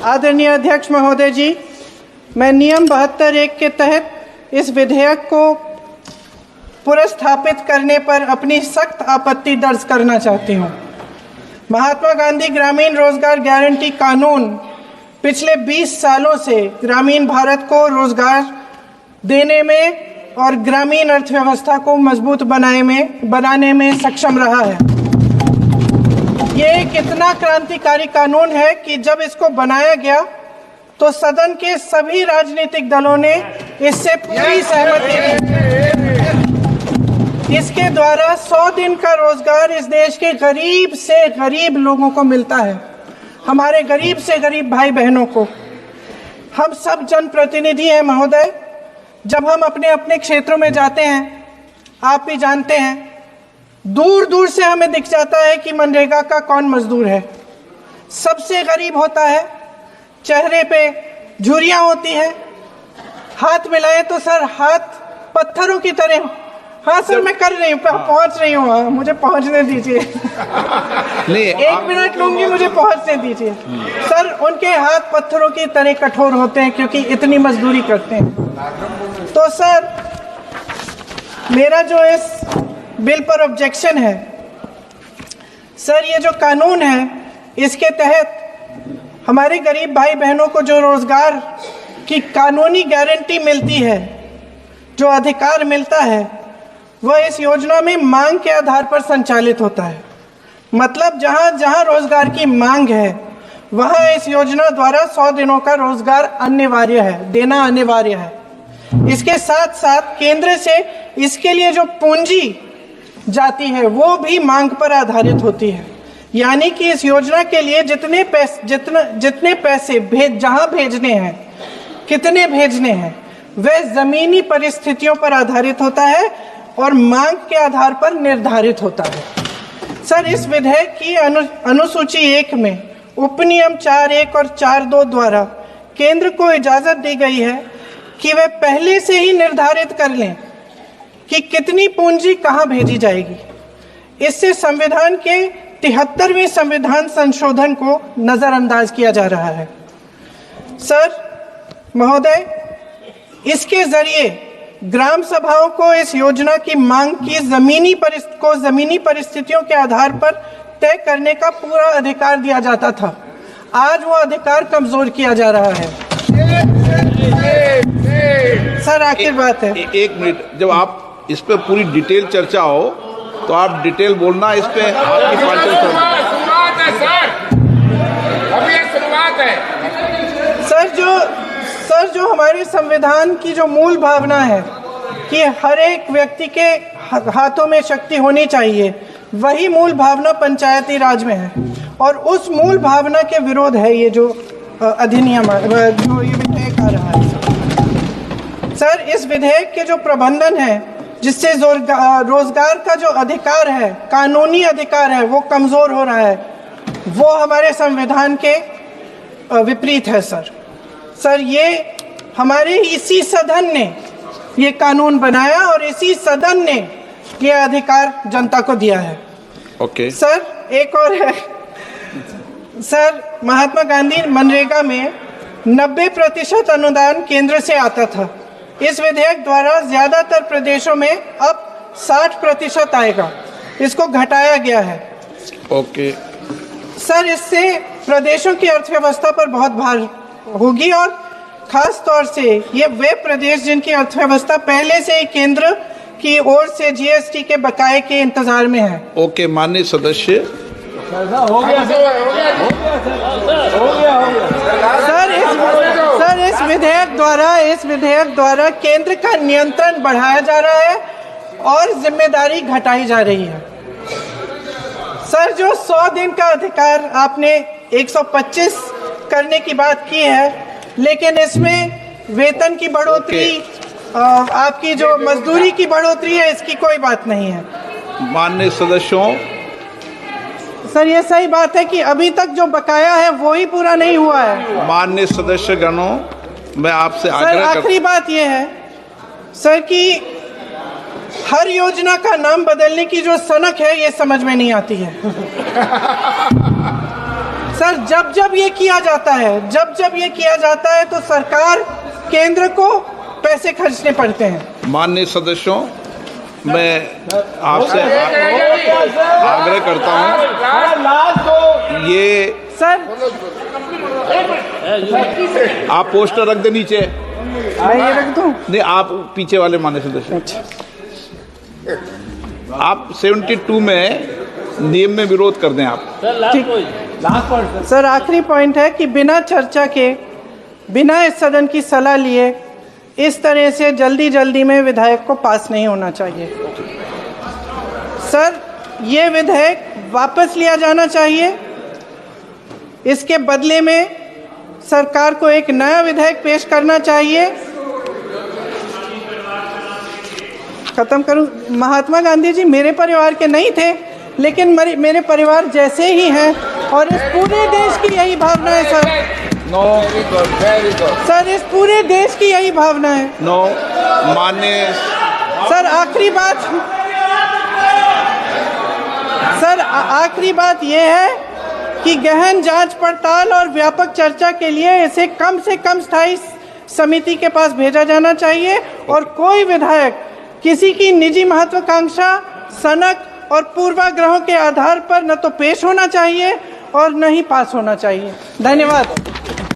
आदरणीय अध्यक्ष महोदय जी, मैं नियम 72(1) के तहत इस विधेयक को पुनर्स्थापित करने पर अपनी सख्त आपत्ति दर्ज करना चाहती हूँ। महात्मा गांधी ग्रामीण रोजगार गारंटी कानून पिछले 20 सालों से ग्रामीण भारत को रोजगार देने में और ग्रामीण अर्थव्यवस्था को मजबूत बनाने में सक्षम रहा है। ये एक इतना क्रांतिकारी कानून है कि जब इसको बनाया गया तो सदन के सभी राजनीतिक दलों ने इससे पूरी सहमति दी। इसके द्वारा 100 दिन का रोजगार इस देश के गरीब से गरीब लोगों को मिलता है, हमारे गरीब से गरीब भाई बहनों को। हम सब जनप्रतिनिधि हैं महोदय, जब हम अपने अपने क्षेत्रों में जाते हैं, आप भी जानते हैं, दूर दूर से हमें दिख जाता है कि मनरेगा का कौन मजदूर है। सबसे गरीब होता है, चेहरे पे झुर्रियाँ होती हैं, हाथ मिलाए तो सर हाथ पत्थरों की तरह। हाँ सर, मैं कर रही हूँ, पहुँच रही हूँ, मुझे पहुँचने दीजिए। नहीं, 1 मिनट लूंगी, मुझे पहुँचने दीजिए। सर, उनके हाथ पत्थरों की तरह कठोर होते हैं क्योंकि इतनी मजदूरी करते हैं। तो सर, मेरा जो इस बिल पर ऑब्जेक्शन है, सर, ये जो कानून है इसके तहत हमारे गरीब भाई बहनों को जो रोजगार की कानूनी गारंटी मिलती है, जो अधिकार मिलता है, वह इस योजना में मांग के आधार पर संचालित होता है। मतलब जहां जहां रोजगार की मांग है वहां इस योजना द्वारा 100 दिनों का रोजगार अनिवार्य है, देना अनिवार्य है। इसके साथ साथ केंद्र से इसके लिए जो पूंजी जाती है वो भी मांग पर आधारित होती है। यानी कि इस योजना के लिए जितने पैसे जहां भेजने हैं, कितने भेजने हैं, वह जमीनी परिस्थितियों पर आधारित होता है और मांग के आधार पर निर्धारित होता है। सर, इस विधेयक की अनुसूची 1 में उपनियम 4(1) और 4(2) द्वारा केंद्र को इजाजत दी गई है कि वे पहले से ही निर्धारित कर लें कि कितनी पूंजी कहां भेजी जाएगी। इससे संविधान के 73वें संविधान संशोधन को नजरअंदाज किया जा रहा है। सर महोदय, इसके जरिए ग्राम सभाओं को इस योजना की मांग की जमीनी परिस्थितियों के आधार पर तय करने का पूरा अधिकार दिया जाता था। आज वो अधिकार कमजोर किया जा रहा है। सर, आखिर बात है, 1 मिनट, जब आप इस पे पूरी डिटेल चर्चा हो तो आप डिटेल बोलना। इस पे आपकी शुरुआत है सर, अभी शुरुआत है। सर, जो हमारे संविधान की जो मूल भावना है कि हर एक व्यक्ति के हाथों में शक्ति होनी चाहिए, वही मूल भावना पंचायती राज में है और उस मूल भावना के विरोध है ये जो अधिनियम, जो ये विधेयक आ रहा है। सर, इस विधेयक के जो प्रबंधन है, जिससे रोजगार का जो अधिकार है, कानूनी अधिकार है, वो कमजोर हो रहा है, वो हमारे संविधान के विपरीत है। सर, ये हमारे इसी सदन ने ये कानून बनाया और इसी सदन ने ये अधिकार जनता को दिया है। ओके। सर, एक और है सर, महात्मा गांधी मनरेगा में 90% अनुदान केंद्र से आता था। इस विधेयक द्वारा ज्यादातर प्रदेशों में अब 60% आएगा, इसको घटाया गया है। ओके। सर, इससे प्रदेशों की अर्थव्यवस्था पर बहुत भार होगी और खास तौर से ये वे प्रदेश जिनकी अर्थव्यवस्था पहले से ही केंद्र की ओर से जीएसटी के बकाये के इंतजार में है। ओके, माननीय सदस्य। हो गया। सर, इस विधेयक द्वारा केंद्र का नियंत्रण बढ़ाया जा रहा है और जिम्मेदारी घटाई जा रही है। सर, जो 100 दिन का अधिकार आपने 125 करने की बात की है, लेकिन इसमें वेतन की बढ़ोतरी, आपकी जो मजदूरी की बढ़ोतरी है, इसकी कोई बात नहीं है। माननीय सदस्यों। सर, ये सही बात है कि अभी तक जो बकाया है वो ही पूरा नहीं हुआ है। माननीय सदस्य गणों, मैं आपसे आग्रह सर, आखिरी बात ये है सर कि हर योजना का नाम बदलने की जो सनक है, ये समझ में नहीं आती है। सर जब जब ये किया जाता है तो सरकार केंद्र को पैसे खर्चने पड़ते हैं। माननीय सदस्यों, मैं आपसे आग्रह करता हूं, ये सर आप पोस्टर रख दे नीचे। मैं ये रख दूं? नहीं, आप पीछे वाले माननीय सदस्य, आप 72 में नियम में विरोध कर दें आप। ठीक। सर आखिरी पॉइंट है कि बिना चर्चा के, बिना इस सदन की सलाह लिए इस तरह से जल्दी में विधेयक को पास नहीं होना चाहिए। सर ये विधेयक वापस लिया जाना चाहिए। इसके बदले में सरकार को एक नया विधेयक पेश करना चाहिए। खत्म करूं। महात्मा गांधी जी मेरे परिवार के नहीं थे, लेकिन मेरे परिवार जैसे ही हैं और इस पूरे देश की यही भावना है sir. No, very good. Sir इस पूरे देश की यही भावना है। नो, माननीय सर आखिरी बात, सर आखिरी बात यह है कि गहन जांच पड़ताल और व्यापक चर्चा के लिए इसे कम से कम स्थायी समिति के पास भेजा जाना चाहिए और कोई विधायक किसी की निजी महत्वाकांक्षा, सनक और पूर्वाग्रहों के आधार पर न तो पेश होना चाहिए और न ही पास होना चाहिए। धन्यवाद।